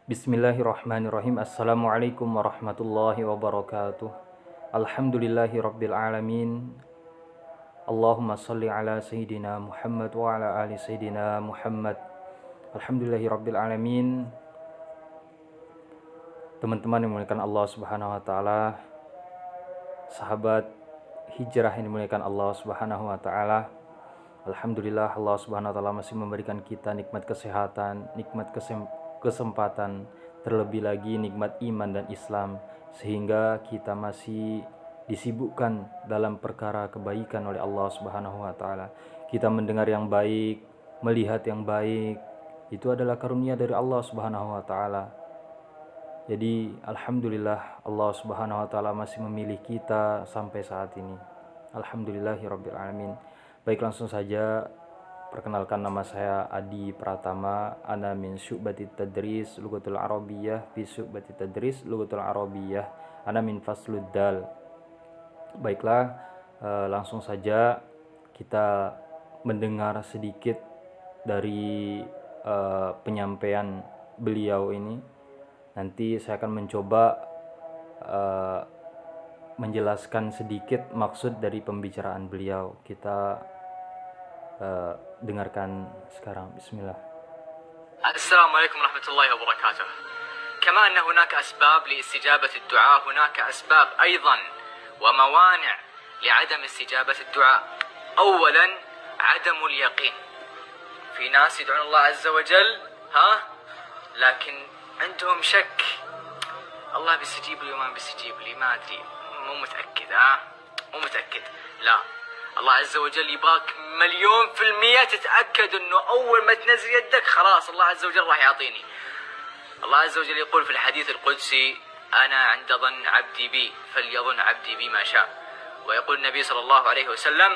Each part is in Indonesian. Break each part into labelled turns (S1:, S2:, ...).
S1: Bismillahirrahmanirrahim. Assalamualaikum warahmatullahi wabarakatuh. Alhamdulillahi rabbil alamin. Allahumma salli ala Sayyidina Muhammad wa ala ali Sayyidina Muhammad. Alhamdulillahi rabbil alamin. Teman-teman yang dimuliakan Allah subhanahu wa ta'ala, sahabat hijrah yang dimuliakan Allah subhanahu wa ta'ala, alhamdulillah Allah subhanahu wa ta'ala masih memberikan kita nikmat kesehatan, nikmat kesempatan, terlebih lagi nikmat iman dan Islam, sehingga kita masih disibukkan dalam perkara kebaikan oleh Allah Subhanahu wa taala. Kita mendengar yang baik, melihat yang baik, itu adalah karunia dari Allah Subhanahu wa taala. Jadi alhamdulillah Allah Subhanahu wa taala masih memilih kita sampai saat ini. Alhamdulillahirabbil alamin. Baik, langsung saja. Perkenalkan, nama saya Adi Pratama, ana min syu'bati tadris Lughatul Arabiyyah fi syu'bati tadris Lughatul Arabiyyah, ana min faslud dal. Baiklah, langsung saja kita mendengar sedikit dari penyampaian beliau ini. Nanti saya akan mencoba menjelaskan sedikit maksud dari pembicaraan beliau. Kita dengarkan sekarang. Bismillah.
S2: Assalamualaikum warahmatullahi wabarakatuh. كما أن هناك أسباب لاستجابة الدعاء، هناك أسباب أيضا وموانع لعدم استجابة الدعاء. أولا عدم اليقين. في ناس يدعون الله عز وجل لكن عندهم شك، الله بيستجيب لي وما بيستجيب لي، ما أدري، مو متأكد مو متأكد. لا، الله عز وجل يبغاك 1,000,000% تتأكد أنه أول ما تنزل يدك خلاص الله عز وجل راح يعطيني. الله عز وجل يقول في الحديث القدسي: أنا عند ظن عبدي بي فليظن عبدي بي ما شاء. ويقول النبي صلى الله عليه وسلم: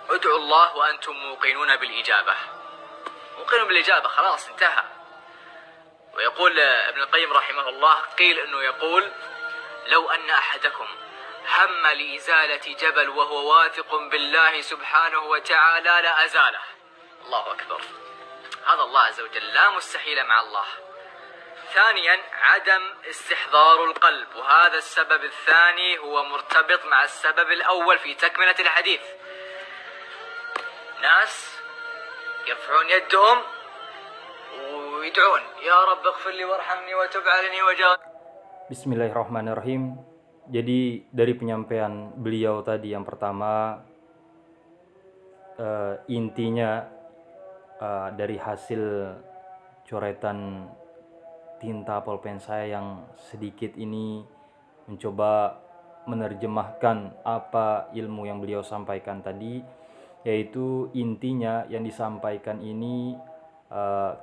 S2: ادعوا الله وأنتم موقنون بالإجابة. موقنون بالإجابة، خلاص انتهى. ويقول ابن القيم رحمه الله، قيل أنه يقول: لو أن أحدكم هم لإزالة جبل وهو واثق بالله سبحانه وتعالى لأزاله. الله أكبر. هذا الله عز وجل، لا مستحيل مع الله. ثانيا عدم استحضار القلب، وهذا السبب الثاني هو مرتبط مع السبب الأول في تكملة الحديث. ناس يرفعون يدهم ويدعون: يا رب اغفر لي وارحمني وتب عليني وجاء.
S1: Bismillahirrahmanirrahim. Jadi dari penyampaian beliau tadi, yang pertama, intinya dari hasil coretan tinta pulpen saya yang sedikit ini, mencoba menerjemahkan apa ilmu yang beliau sampaikan tadi, yaitu intinya yang disampaikan ini,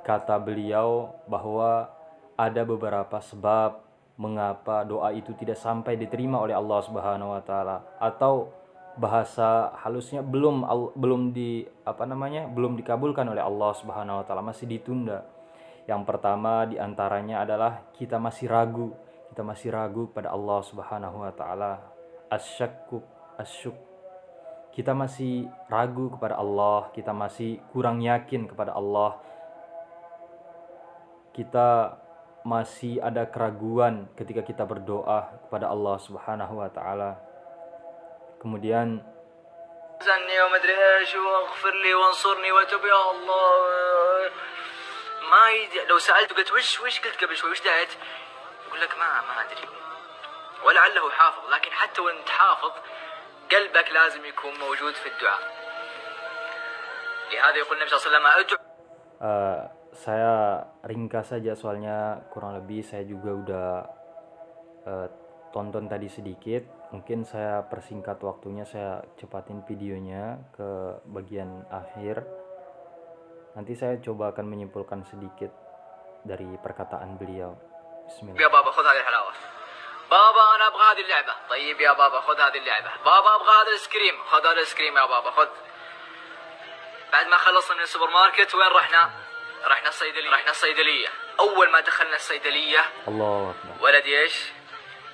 S1: kata beliau bahwa ada beberapa sebab mengapa doa itu tidak sampai diterima oleh Allah Subhanahu wa taala, atau bahasa halusnya belum dikabulkan oleh Allah Subhanahu wa taala, masih ditunda. Yang pertama diantaranya adalah kita masih ragu kepada Allah Subhanahu wa taala. Asyakku. Kita masih ragu kepada Allah, kita masih kurang yakin kepada Allah. Kita masih ada keraguan ketika kita berdoa kepada Allah Subhanahu wa taala. Kemudian
S2: زني وما ادري ايش واغفر لي وانصرني وتب يا الله. ما لو سالت قلت وش قلت قبل شوي، وش دعيت؟ يقول لك ما ادري، ولعله حافظ. لكن حتى وانت حافظ قلبك لازم يكون موجود في الدعاء. لهذا يقول النبي صلى الله عليه وسلم: ادعو.
S1: Saya ringkas saja, soalnya kurang lebih saya juga udah tonton tadi sedikit. Mungkin saya persingkat waktunya, saya cepatin videonya ke bagian akhir. Nanti saya coba akan menyimpulkan sedikit dari perkataan beliau. Bismillah.
S2: يا بابا خذ هذه الحلاوة. بابا أنا أبغى هذه اللعبة. طيب يا بابا خذ هذه اللعبة. بابا أبغى هذا الإسكريم. خذ هذا الإسكريم يا بابا خذ. بعد ما خلصنا من السوبر ماركت وين رحنا الصيدلية. أول ما دخلنا الصيدلية
S1: الله أكبر،
S2: ولدي إيش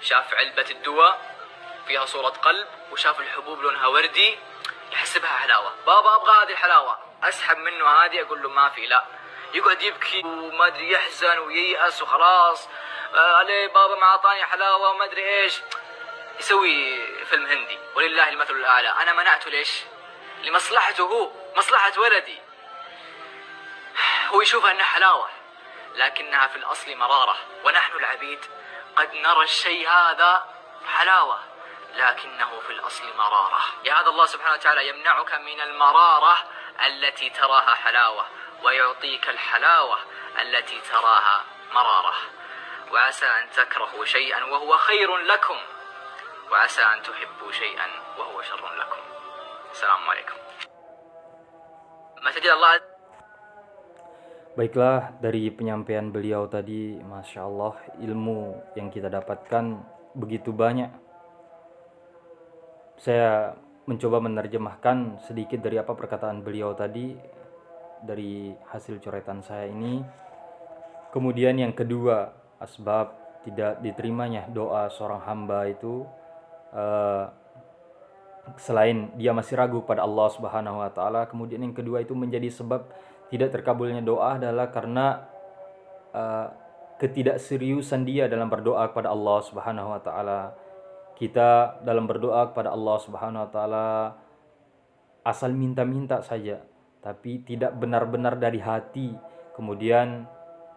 S2: شاف علبة الدواء فيها صورة قلب، وشاف الحبوب لونها وردي، يحسبها حلاوة. بابا أبغى هذه الحلاوة. أسحب منه هذه، أقول له ما في، لا يقعد يبكي وما ادري يحزن وييأس وخلاص، عليه بابا ما اعطاني حلاوه وما ادري ايش، يسوي فيلم هندي ولله المثل الاعلى. انا منعته ليش؟ لمصلحته هو، مصلحه ولدي. هو يشوفها انها حلاوه لكنها في الاصل مراره، ونحن العبيد قد نرى الشيء هذا حلاوه لكنه في الاصل مراره. يا هذا الله سبحانه وتعالى يمنعك من المراره التي تراها حلاوه، ويعطيك الحلاوه التي تراها مراره. وعسى أن تكرهوا شيئا وهو خير لكم، وعسى أن تحبوا شيئا وهو شر لكم. السلام عليكم. ما تجد الله.
S1: Baiklah, dari penyampaian beliau tadi, Masya Allah, ilmu yang kita dapatkan begitu banyak. Saya mencoba menerjemahkan sedikit dari apa perkataan beliau tadi dari hasil coretan saya ini. Kemudian yang kedua, asbab tidak diterimanya doa seorang hamba itu selain dia masih ragu pada Allah Subhanahu wa taala. Kemudian yang kedua itu menjadi sebab tidak terkabulnya doa adalah karena ketidakseriusan dia dalam berdoa kepada Allah Subhanahu wa taala. Kita dalam berdoa kepada Allah Subhanahu wa taala asal minta-minta saja, tapi tidak benar-benar dari hati. Kemudian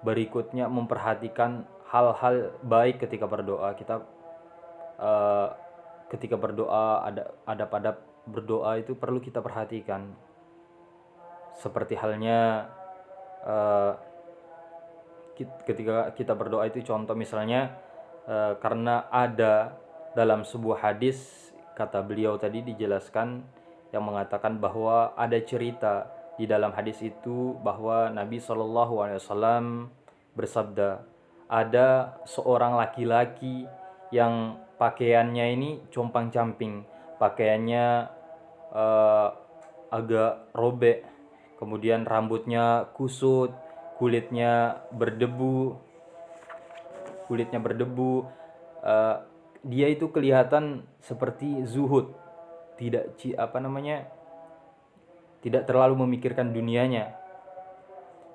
S1: berikutnya memperhatikan hal-hal baik ketika berdoa. Kita ketika berdoa ada pada berdoa itu perlu kita perhatikan. Seperti halnya ketika kita berdoa itu, contoh misalnya karena ada dalam sebuah hadis, kata beliau tadi dijelaskan, yang mengatakan bahwa ada cerita di dalam hadis itu bahwa Nabi SAW bersabda, ada seorang laki-laki yang pakaiannya ini compang-camping, pakaiannya agak robek, kemudian rambutnya kusut, kulitnya berdebu, dia itu kelihatan seperti zuhud, tidak tidak terlalu memikirkan dunianya.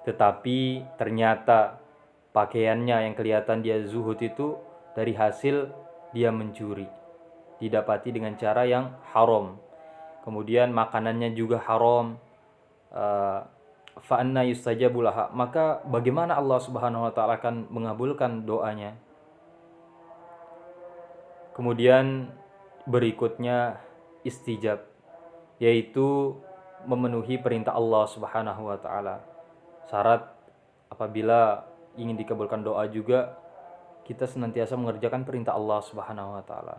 S1: Tetapi ternyata pakaiannya yang kelihatan dia zuhud itu dari hasil dia mencuri, didapati dengan cara yang haram. Kemudian makanannya juga haram. Fa anna yustajabu laha, maka bagaimana Allah Subhanahu wa taala akan mengabulkan doanya? Kemudian berikutnya istijab, yaitu memenuhi perintah Allah Subhanahu wa taala. Syarat apabila ingin dikabulkan doa juga kita senantiasa mengerjakan perintah Allah Subhanahu wa taala.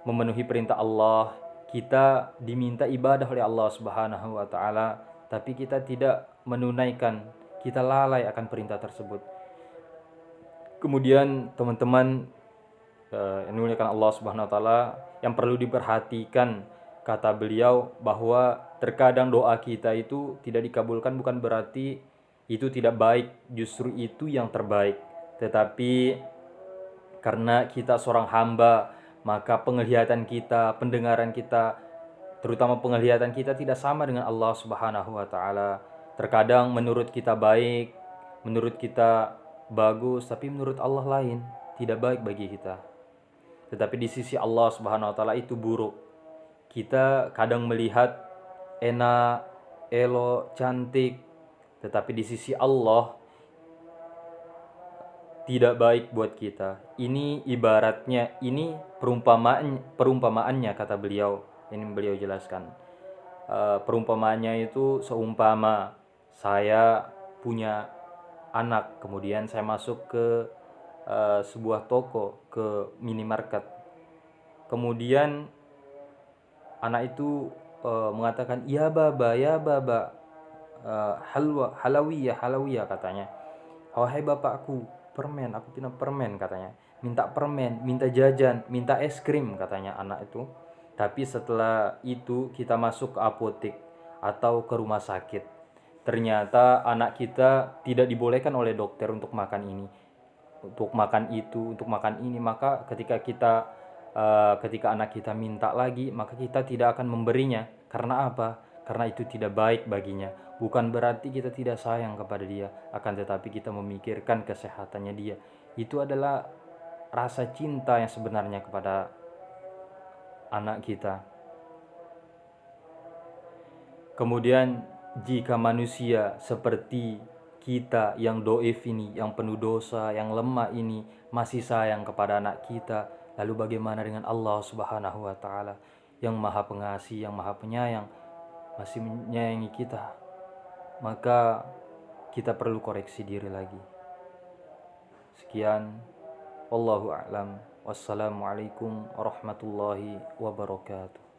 S1: Memenuhi perintah Allah, kita diminta ibadah oleh Allah Subhanahu wa taala, tapi kita tidak menunaikan, kita lalai akan perintah tersebut. Kemudian teman-teman yang dimuliakan Allah Subhanahu wa taala, yang perlu diperhatikan, kata beliau bahwa terkadang doa kita itu tidak dikabulkan bukan berarti itu tidak baik, justru itu yang terbaik. Tetapi karena kita seorang hamba, maka penglihatan kita, pendengaran kita, terutama penglihatan kita tidak sama dengan Allah Subhanahu wa taala. Terkadang menurut kita baik, menurut kita bagus, tapi menurut Allah lain, tidak baik bagi kita. Tetapi di sisi Allah Subhanahu wa taala itu buruk. Kita kadang melihat enak, elok, cantik, tetapi di sisi Allah tidak baik buat kita. Ini ibaratnya, ini perumpamaannya kata beliau. Ini beliau jelaskan. Perumpamaannya itu seumpama saya punya anak, kemudian saya masuk ke sebuah toko, ke minimarket. Kemudian anak itu mengatakan, ya baba, halawiyah katanya. Wahai bapakku, permen, aku pindah permen katanya. Minta permen, minta jajan, minta es krim katanya anak itu. Tapi setelah itu kita masuk ke apotek atau ke rumah sakit, ternyata anak kita tidak dibolehkan oleh dokter untuk makan ini, untuk makan itu, untuk makan ini. Maka ketika anak kita minta lagi, maka kita tidak akan memberinya. Karena apa? karena itu tidak baik baginya. Bukan berarti kita tidak sayang kepada dia, akan tetapi kita memikirkan kesehatannya dia. Itu adalah rasa cinta yang sebenarnya kepada anak kita. Kemudian jika manusia seperti kita yang doif ini, yang penuh dosa, yang lemah ini masih sayang kepada anak kita, lalu bagaimana dengan Allah Subhanahu wa taala yang Maha Pengasih, yang Maha Penyayang, masih menyayangi kita? Maka kita perlu koreksi diri lagi. Sekian, wallahu a'lam. Wassalamualaikum warahmatullahi wabarakatuh.